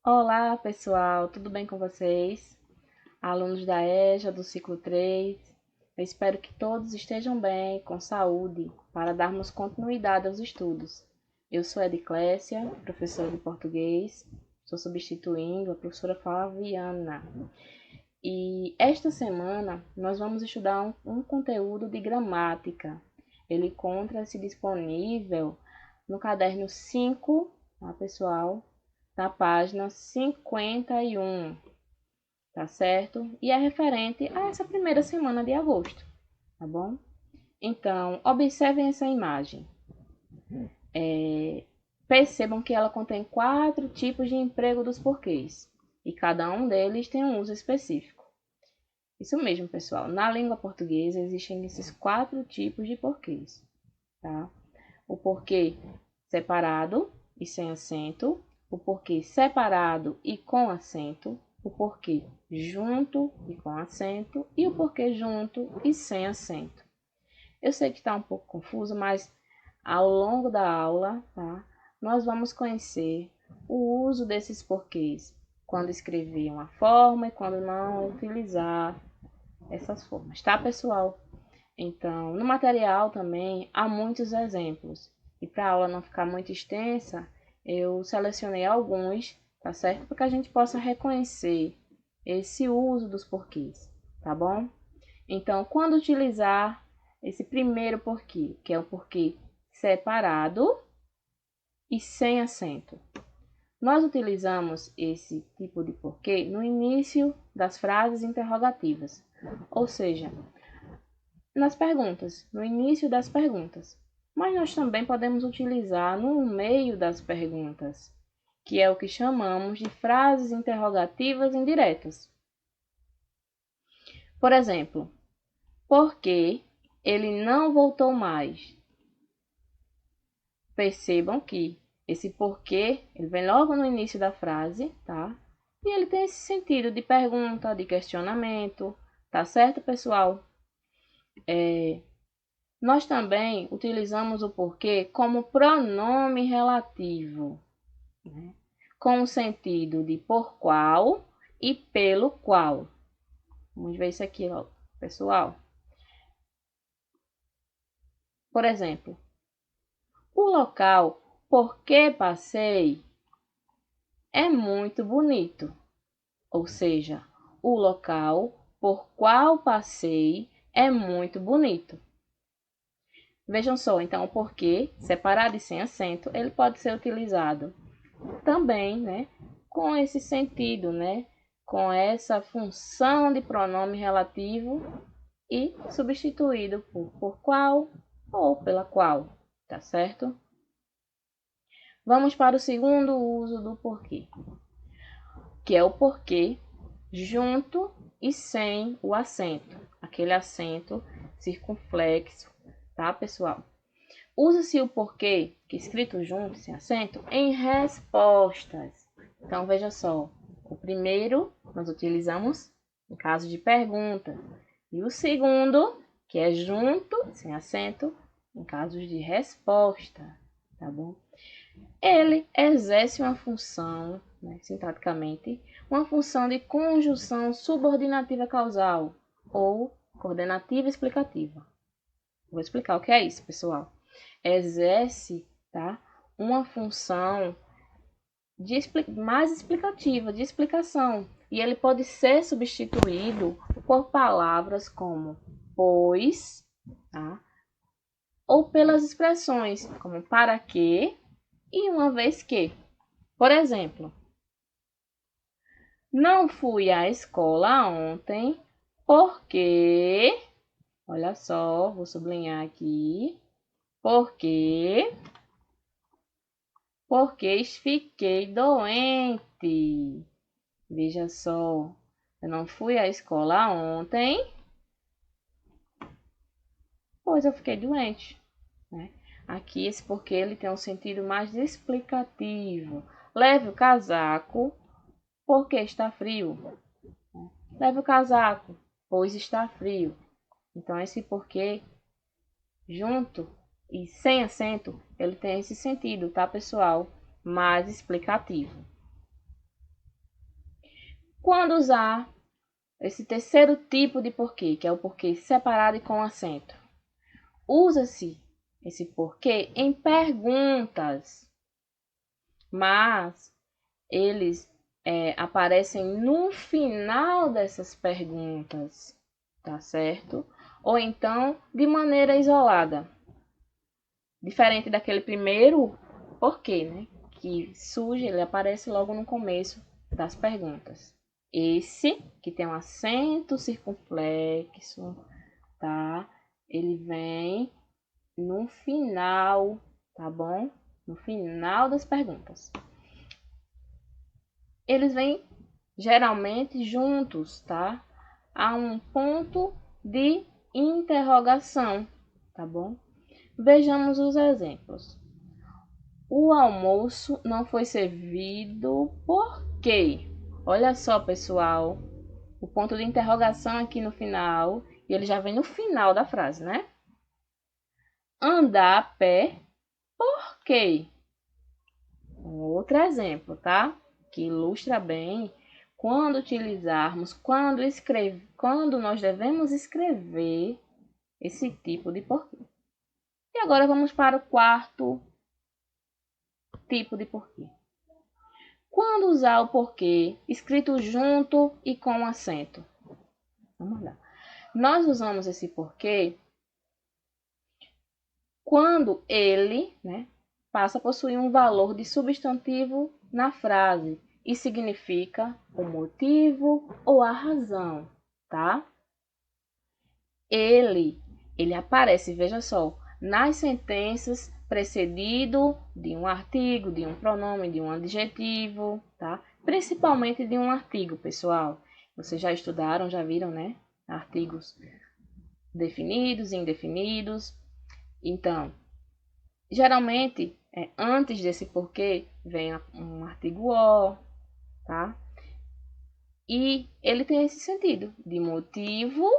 Olá, pessoal, tudo bem com vocês? Alunos da EJA do ciclo 3, eu espero que todos estejam bem, com saúde, para darmos continuidade aos estudos. Eu sou Ediclésia, professora de português, estou substituindo a professora Flaviana. E esta semana nós vamos estudar um conteúdo de gramática. Ele encontra-se disponível no caderno 5, tá, pessoal? Na página 51, tá certo? E é referente a essa primeira semana de agosto, tá bom? Então, observem essa imagem. Percebam que ela contém 4 tipos de emprego dos porquês, e cada um deles tem um uso específico. Isso mesmo, pessoal. Na língua portuguesa existem esses 4 tipos de porquês, tá? O porquê separado e sem acento, o porquê separado e com acento, o porquê junto e com acento e o porquê junto e sem acento. Eu sei que está um pouco confuso, mas ao longo da aula, tá, nós vamos conhecer o uso desses porquês, quando escrever uma forma e quando não utilizar essas formas, tá, pessoal? Então, no material também há muitos exemplos. E para a aula não ficar muito extensa, eu selecionei alguns, tá certo? Para que a gente possa reconhecer esse uso dos porquês, tá bom? Então, quando utilizar esse primeiro porquê, que é o porquê separado e sem acento. Nós utilizamos esse tipo de porquê no início das frases interrogativas, ou seja, nas perguntas, no início das perguntas. Mas nós também podemos utilizar no meio das perguntas, que é o que chamamos de frases interrogativas indiretas. Por exemplo, por que ele não voltou mais? Percebam que esse porquê, ele vem logo no início da frase, tá? E ele tem esse sentido de pergunta, de questionamento, tá certo, pessoal? Nós também utilizamos o porquê como pronome relativo, né? Com o sentido de por qual e pelo qual. Vamos ver isso aqui, ó, pessoal. Por exemplo, o local por que passei é muito bonito. Ou seja, o local por qual passei é muito bonito. Vejam só, então, o porquê, separado e sem acento, ele pode ser utilizado também, né, com esse sentido, né, com essa função de pronome relativo e substituído por qual ou pela qual, tá certo? Vamos para o segundo uso do porquê, que é o porquê junto e sem o acento, aquele acento circunflexo, tá, pessoal? Usa-se o porquê, que é escrito junto, sem acento, em respostas. Então, veja só. O primeiro, nós utilizamos em caso de pergunta. E o segundo, que é junto, sem acento, em casos de resposta. Tá bom? Ele exerce uma função, né, sintaticamente, uma função de conjunção subordinativa causal ou coordenativa explicativa. Vou explicar o que é isso, pessoal. Exerce, tá, uma função mais explicativa, de explicação. E ele pode ser substituído por palavras como pois, tá, ou pelas expressões como para que e uma vez que. Por exemplo, não fui à escola ontem porque, olha só, vou sublinhar aqui, porque fiquei doente. Veja só, eu não fui à escola ontem, pois eu fiquei doente, né? Aqui esse porque ele tem um sentido mais explicativo. Leve o casaco, porque está frio. Leve o casaco, pois está frio. Então esse porquê junto e sem acento, ele tem esse sentido, tá, pessoal? Mais explicativo. Quando usar esse terceiro tipo de porquê, que é o porquê separado e com acento? Usa-se esse porquê em perguntas, mas eles aparecem no final dessas perguntas, tá certo? Ou então de maneira isolada, diferente daquele primeiro porquê, né? Que surge, ele aparece logo no começo das perguntas. Esse, que tem um acento circunflexo, tá? Ele vem no final, tá bom? No final das perguntas. Eles vêm geralmente juntos, tá? Há um ponto de interrogação, tá bom? Vejamos os exemplos. O almoço não foi servido por quê? Olha só, pessoal, o ponto de interrogação aqui no final, e ele já vem no final da frase, né? Andar a pé, por quê? Um outro exemplo, tá? Que ilustra bem quando utilizarmos, quando nós devemos escrever esse tipo de porquê. E agora vamos para o quarto tipo de porquê. Quando usar o porquê escrito junto e com acento. Vamos lá. Nós usamos esse porquê quando ele, né, passa a possuir um valor de substantivo na frase e significa o motivo ou a razão, tá? Ele aparece, veja só, nas sentenças precedido de um artigo, de um pronome, de um adjetivo, tá? Principalmente de um artigo, pessoal. Vocês já estudaram, já viram, né? Artigos definidos, indefinidos. Então, geralmente, antes desse porquê, vem um artigo o, tá? E ele tem esse sentido de motivo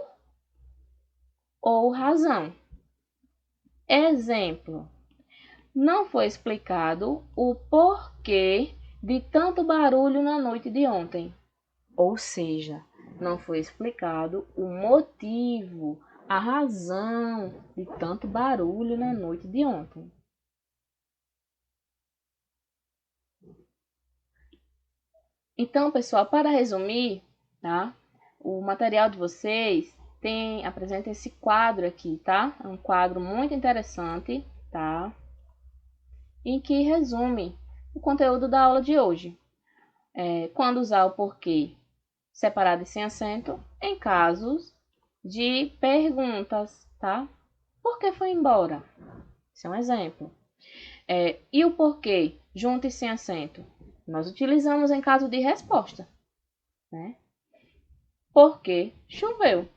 ou razão. Exemplo: não foi explicado o porquê de tanto barulho na noite de ontem. Ou seja, não foi explicado o motivo, a razão de tanto barulho na noite de ontem. Então, pessoal, para resumir, tá? O material de vocês apresenta esse quadro aqui, tá? É um quadro muito interessante, tá? Em que resume o conteúdo da aula de hoje. Quando usar o porquê separado e sem acento em casos de perguntas, tá? Por que foi embora? Esse é um exemplo. E o porquê junto e sem acento? Nós utilizamos em caso de resposta, né? Porque choveu.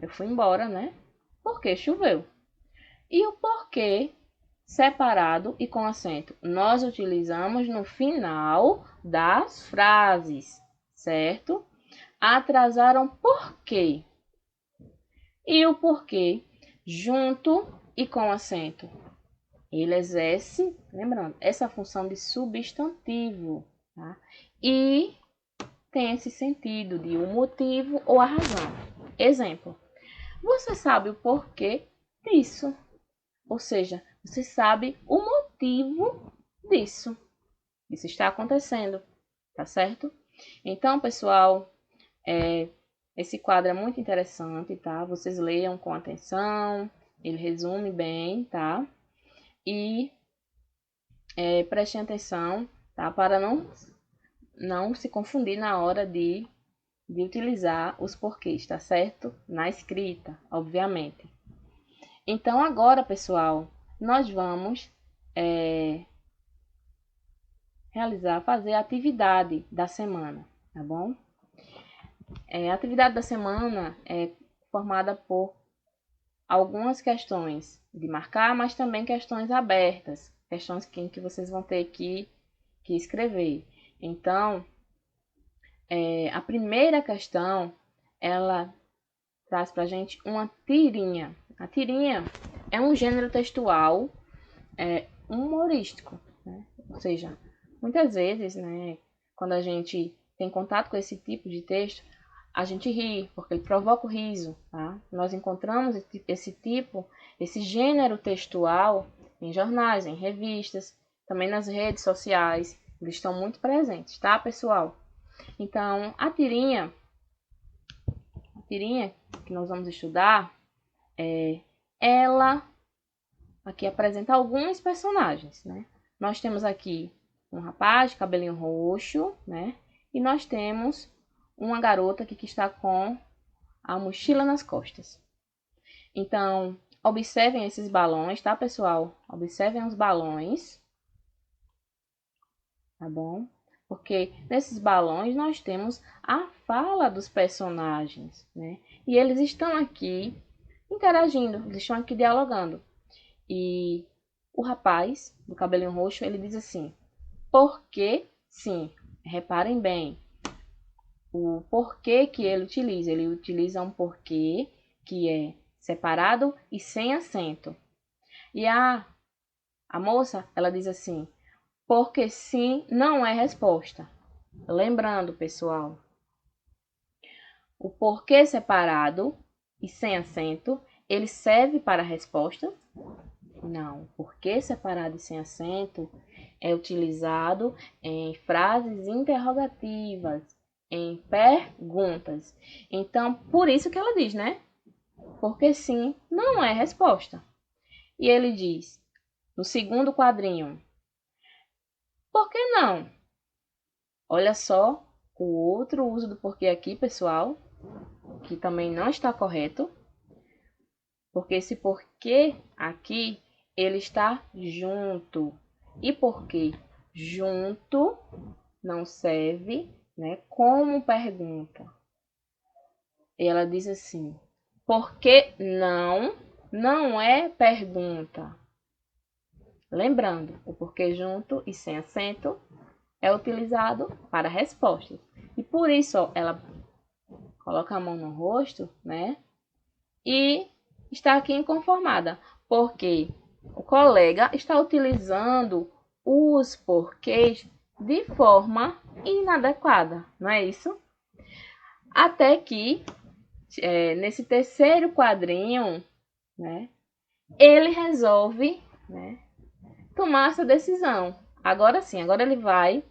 Eu fui embora, né? Porque choveu. E o porquê separado e com acento? Nós utilizamos no final das frases, certo? Atrasaram por quê? E o porquê junto e com acento? Ele exerce, lembrando, essa função de substantivo, tá? E tem esse sentido de um motivo ou a razão. Exemplo: você sabe o porquê disso? Ou seja, você sabe o motivo disso. Isso está acontecendo, tá certo? Então, pessoal, esse quadro é muito interessante, tá? Vocês leiam com atenção, ele resume bem, tá? E prestem atenção, tá? Para não se confundir na hora de utilizar os porquês, tá certo? Na escrita, obviamente. Então, agora, pessoal, nós vamos fazer a atividade da semana, tá bom? A atividade da semana é formada por algumas questões de marcar, mas também questões abertas, questões que vocês vão ter que escrever. Então, a primeira questão, ela traz para a gente uma tirinha. A tirinha é um gênero textual humorístico, né? Ou seja, muitas vezes, né, quando a gente tem contato com esse tipo de texto, a gente ri, porque ele provoca o riso, tá? Nós encontramos esse gênero textual em jornais, em revistas, também nas redes sociais, eles estão muito presentes, tá, pessoal? Então, a tirinha que nós vamos estudar, ela aqui apresenta alguns personagens, né? Nós temos aqui um rapaz de cabelinho roxo, né? E nós temos uma garota aqui que está com a mochila nas costas. Então, observem esses balões, tá, pessoal? Observem os balões, tá bom? Porque nesses balões nós temos a fala dos personagens, né? E eles estão aqui interagindo, eles estão aqui dialogando. E o rapaz do cabelinho roxo, ele diz assim: porque sim, reparem bem, o porquê que ele utiliza um porquê que é separado e sem acento. E a moça, ela diz assim: porque sim não é resposta. Lembrando, pessoal, o porquê separado e sem acento, ele serve para resposta? Não, porquê separado e sem acento é utilizado em frases interrogativas, em perguntas. Então, por isso que ela diz, né? Porque sim não é resposta. E ele diz, no segundo quadrinho, por que não? Olha só o outro uso do porquê aqui, pessoal, que também não está correto. Porque esse porquê aqui, ele está junto. E porque junto não serve, né, como pergunta. E ela diz assim: porque não é pergunta. Lembrando, o porquê junto e sem acento é utilizado para respostas. E por isso, ó, ela coloca a mão no rosto, né? E está aqui inconformada, porque o colega está utilizando os porquês de forma inadequada, não é isso? Até que, nesse terceiro quadrinho, né, ele resolve, né, tomar essa decisão. Agora sim, agora ele vai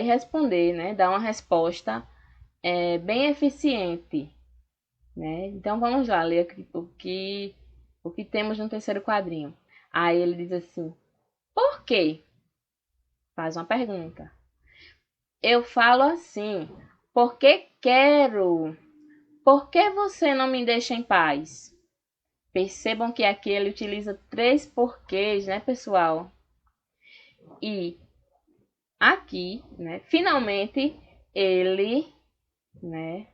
responder, né, dar uma resposta bem eficiente, né? Então vamos lá ler o que temos no terceiro quadrinho. Aí ele diz assim: por quê? Faz uma pergunta. Eu falo assim, porque quero. Por que você não me deixa em paz? Percebam que aqui ele utiliza 3 porquês, né, pessoal? E aqui, né, finalmente ele, né,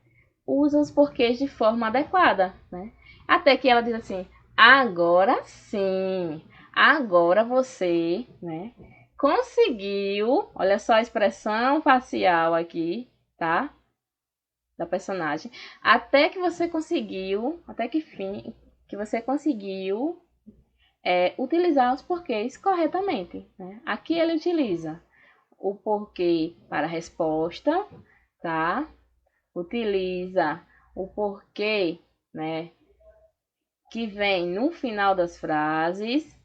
usa os porquês de forma adequada, né? Até que ela diz assim: agora sim, agora você, né, conseguiu. Olha só a expressão facial aqui, tá? Da personagem. Até que você conseguiu, até que fim, que você conseguiu utilizar os porquês corretamente, né? Aqui ele utiliza o porquê para resposta, tá? Utiliza o porquê, né, que vem no final das frases,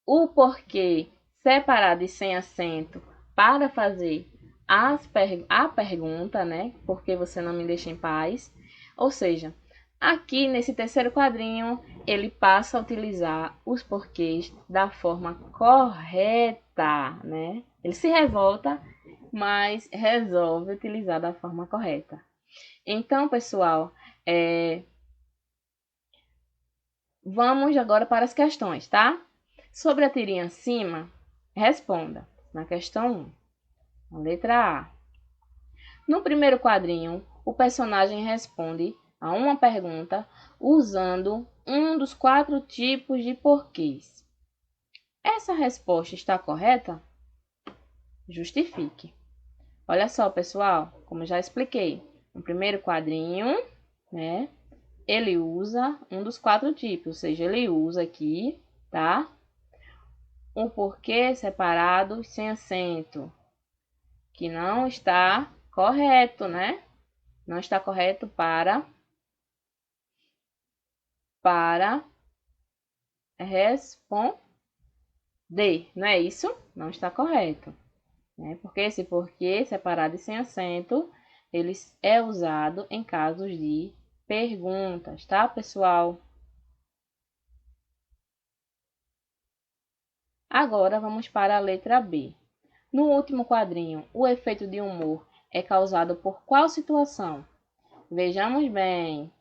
o porquê separado e sem acento para fazer a pergunta, né, por que você não me deixa em paz? Ou seja, aqui nesse terceiro quadrinho, ele passa a utilizar os porquês da forma correta, né? Ele se revolta, mas resolve utilizar da forma correta. Então, pessoal, vamos agora para as questões, tá? Sobre a tirinha acima, responda na questão 1, a letra A. No primeiro quadrinho, o personagem responde a uma pergunta usando um dos 4 tipos de porquês. Essa resposta está correta? Justifique. Olha só, pessoal, como já expliquei, no primeiro quadrinho, né, ele usa um dos 4 tipos, ou seja, ele usa aqui, tá? Um porquê separado sem acento. que não está correto, né? Não está correto para responder, não é isso? Não está correto, né? Porque esse porquê separado e sem acento, ele é usado em casos de perguntas, tá, pessoal? Agora vamos para a letra B. No último quadrinho, o efeito de humor é causado por qual situação? Vejamos bem.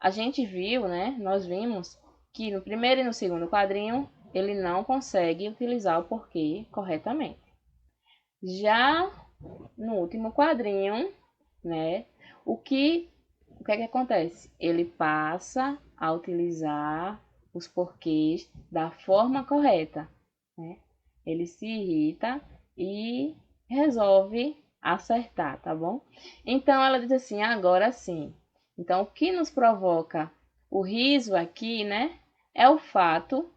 A gente viu, né? Nós vimos que no primeiro e no segundo quadrinho ele não consegue utilizar o porquê corretamente. Já no último quadrinho, né? O que é que acontece? Ele passa a utilizar os porquês da forma correta, né? Ele se irrita e resolve acertar, tá bom? Então ela diz assim: agora sim. Então o que nos provoca o riso aqui, né, é o fato,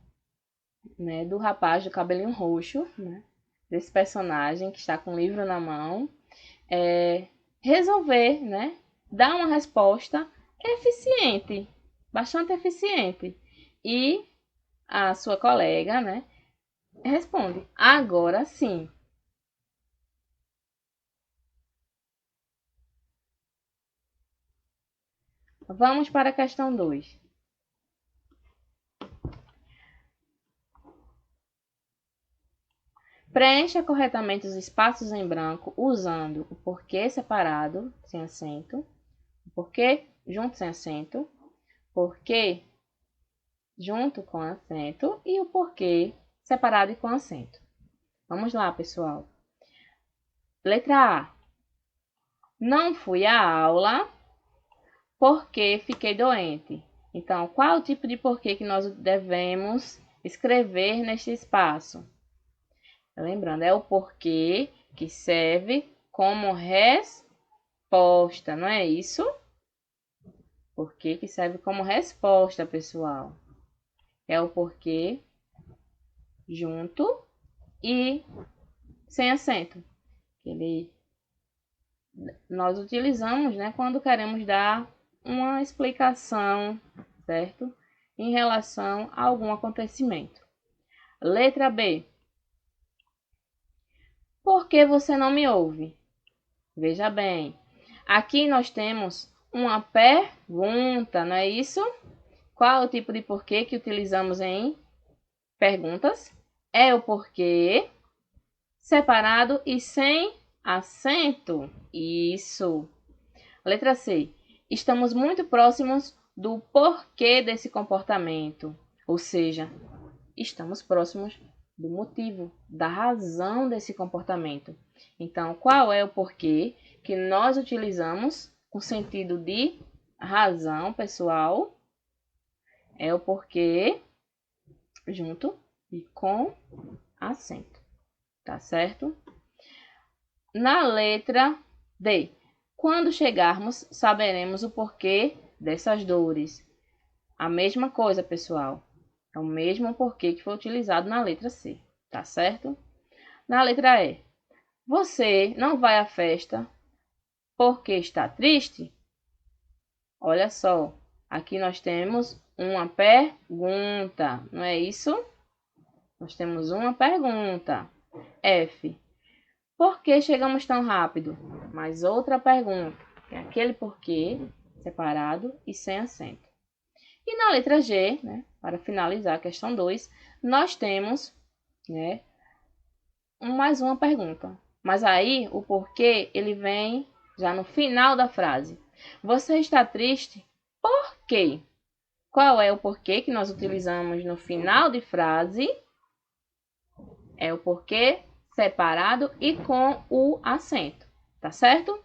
né, do rapaz do cabelinho roxo, né, desse personagem que está com o livro na mão, resolver, né, dar uma resposta eficiente, bastante eficiente. E a sua colega, né, responde: agora sim. Vamos para a questão 2. Preencha corretamente os espaços em branco usando o porquê separado, sem acento, o porquê junto sem acento, porquê junto com acento e o porquê separado e com acento. Vamos lá, pessoal. Letra A. Não fui à aula porque fiquei doente. Então, qual o tipo de porquê que nós devemos escrever neste espaço? Lembrando, é o porquê que serve como resposta, não é isso? Porquê que serve como resposta, pessoal. É o porquê junto e sem acento. Nós utilizamos, né, quando queremos dar uma explicação, certo? Em relação a algum acontecimento. Letra B. Por que você não me ouve? Veja bem, aqui nós temos uma pergunta, não é isso? Qual é o tipo de porquê que utilizamos em perguntas? É o porquê separado e sem acento. Isso. Letra C. Estamos muito próximos do porquê desse comportamento. Ou seja, estamos próximos do motivo, da razão desse comportamento. Então, qual é o porquê que nós utilizamos com sentido de razão, pessoal? É o porquê junto e com acento, tá certo? Na letra D. Quando chegarmos, saberemos o porquê dessas dores. A mesma coisa, pessoal. É o mesmo porquê que foi utilizado na letra C, tá certo? Na letra E. Você não vai à festa porque está triste? Olha só, aqui nós temos uma pergunta, não é isso? Nós temos uma pergunta. F. Por que chegamos tão rápido? Mais outra pergunta, que é aquele porquê separado e sem acento. E na letra G, né, para finalizar a questão 2, nós temos, né, mais uma pergunta. Mas aí o porquê ele vem já no final da frase. Você está triste? Por quê? Qual é o porquê que nós utilizamos no final de frase? É o porquê separado e com o acento, tá certo?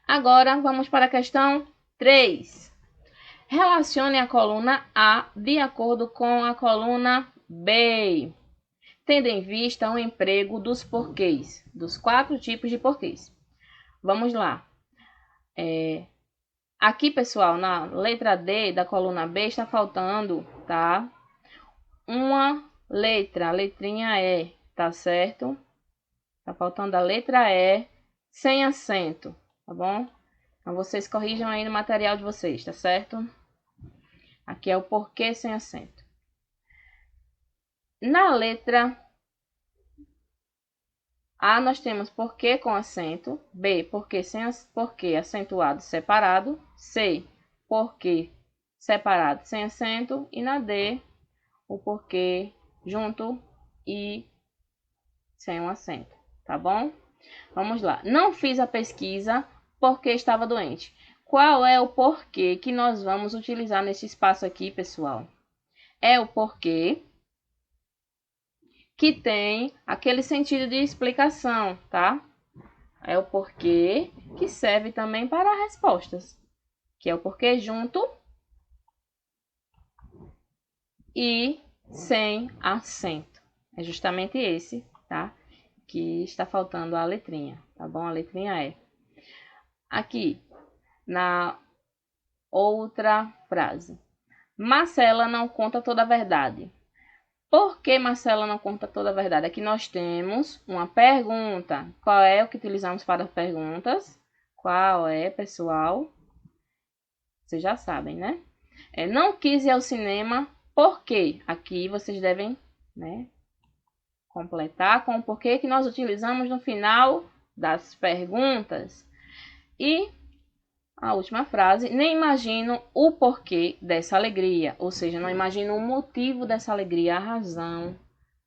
Agora vamos para a questão 3. Relacione a coluna A de acordo com a coluna B, tendo em vista o emprego dos porquês, dos 4 tipos de porquês. Vamos lá. Aqui, pessoal, na letra D da coluna B está faltando, tá? Uma letra, a letrinha E, tá certo? Tá faltando a letra E sem acento, tá bom? Então, vocês corrijam aí no material de vocês, tá certo? Aqui é o porquê sem acento. Na letra A, nós temos porquê com acento. B, porquê acentuado separado. C, porquê separado sem acento. E na D, o porquê junto e sem um acento, tá bom? Vamos lá. Não fiz a pesquisa porque estava doente. Qual é o porquê que nós vamos utilizar nesse espaço aqui, pessoal? É o porquê que tem aquele sentido de explicação, tá? É o porquê que serve também para respostas, que é o porquê junto e sem acento. É justamente esse, tá? Que está faltando a letrinha, tá bom? A letrinha E. Aqui, na outra frase. Marcela não conta toda a verdade. Por que Marcela não conta toda a verdade? Aqui nós temos uma pergunta. Qual é o que utilizamos para perguntas? Qual é, pessoal? Vocês já sabem, né? Não quis ir ao cinema, por quê? Aqui vocês devem, né, completar com o porquê que nós utilizamos no final das perguntas. E a última frase, nem imagino o porquê dessa alegria. Ou seja, não imagino o motivo dessa alegria, a razão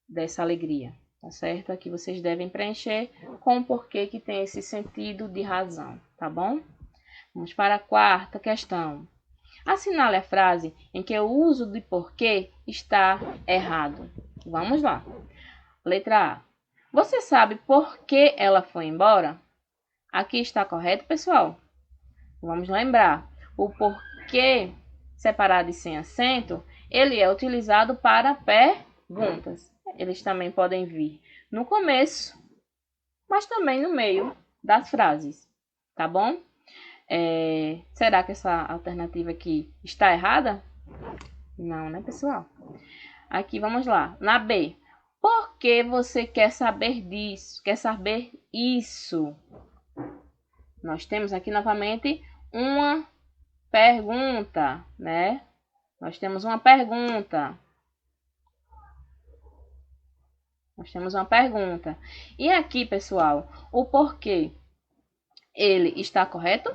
dessa alegria. Tá certo? Aqui vocês devem preencher com o porquê que tem esse sentido de razão. Tá bom? Vamos para a quarta questão. Assinale a frase em que o uso de porquê está errado. Vamos lá. Letra A. Você sabe por que ela foi embora? Aqui está correto, pessoal? Vamos lembrar, o porquê separado e sem acento, ele é utilizado para perguntas. Eles também podem vir no começo, mas também no meio das frases, tá bom? Será que essa alternativa aqui está errada? Não, né, pessoal? Aqui, vamos lá. Na B. Por que você quer saber disso? Quer saber isso? Nós temos aqui novamente uma pergunta, né? Nós temos uma pergunta. E aqui, pessoal, o porquê, ele está correto?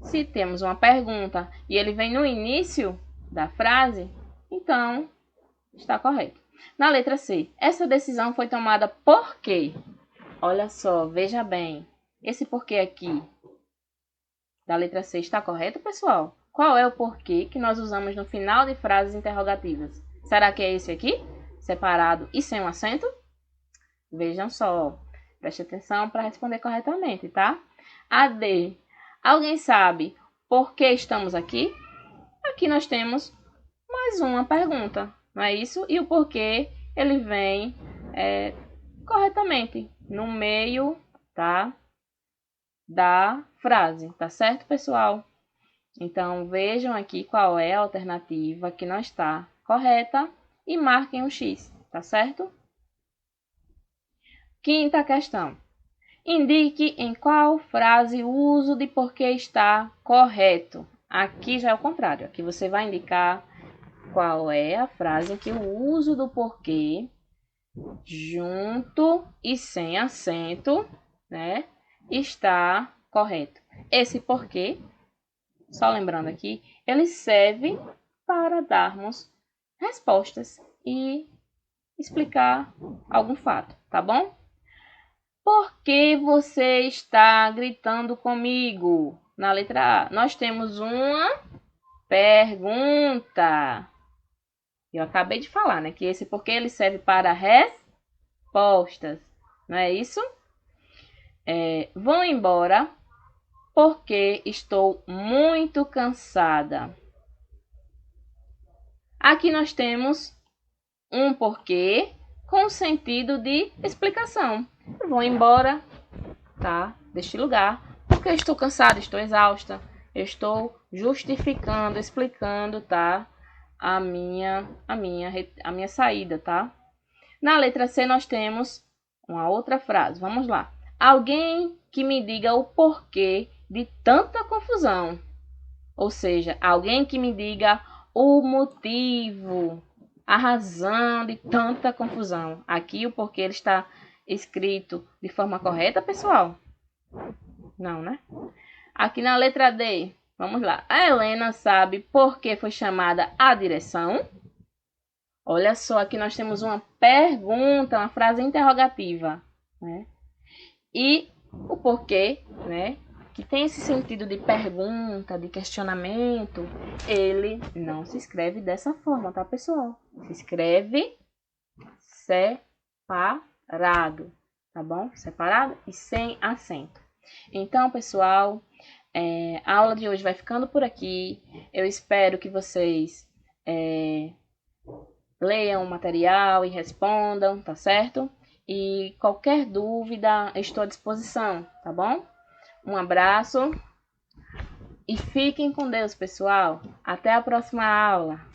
Se temos uma pergunta e ele vem no início da frase, então está correto. Na letra C, essa decisão foi tomada por quê? Olha só, veja bem. Esse porquê aqui da letra C está correto, pessoal? Qual é o porquê que nós usamos no final de frases interrogativas? Será que é esse aqui? Separado e sem um acento? Vejam só. Preste atenção para responder corretamente, tá? A D. Alguém sabe por que estamos aqui? Aqui nós temos mais uma pergunta, não é isso? E o porquê ele vem corretamente no meio, tá, da frase, tá certo, pessoal? Então, vejam aqui qual é a alternativa que não está correta e marquem um X, tá certo? Quinta questão. Indique em qual frase o uso de porquê está correto. Aqui já é o contrário. Aqui você vai indicar qual é a frase em que o uso do porquê junto e sem acento, né, está correto. Esse porquê, só lembrando aqui, ele serve para darmos respostas e explicar algum fato, tá bom? Por que você está gritando comigo? Na letra A, nós temos uma pergunta. Eu acabei de falar, né, que esse porquê ele serve para respostas, não é isso? Vão embora porque estou muito cansada. Aqui nós temos um porquê com sentido de explicação. Vou embora, tá, deste lugar porque eu estou cansada, estou exausta. Eu estou justificando, explicando, tá, a minha saída, tá? Na letra C nós temos uma outra frase. Vamos lá. Alguém que me diga o porquê de tanta confusão. Ou seja, alguém que me diga o motivo, a razão de tanta confusão. Aqui o porquê ele está escrito de forma correta, pessoal? Não, né? Aqui na letra D, vamos lá. A Helena sabe por que foi chamada à direção? Olha só, aqui nós temos uma pergunta, uma frase interrogativa, né? E o porquê, né? Que tem esse sentido de pergunta, de questionamento, ele não se escreve dessa forma, tá, pessoal? Se escreve separado, tá bom? Separado e sem acento. Então, pessoal, a aula de hoje vai ficando por aqui. Eu espero que vocês leiam o material e respondam, tá certo? E qualquer dúvida, estou à disposição, tá bom? Um abraço e fiquem com Deus, pessoal. Até a próxima aula.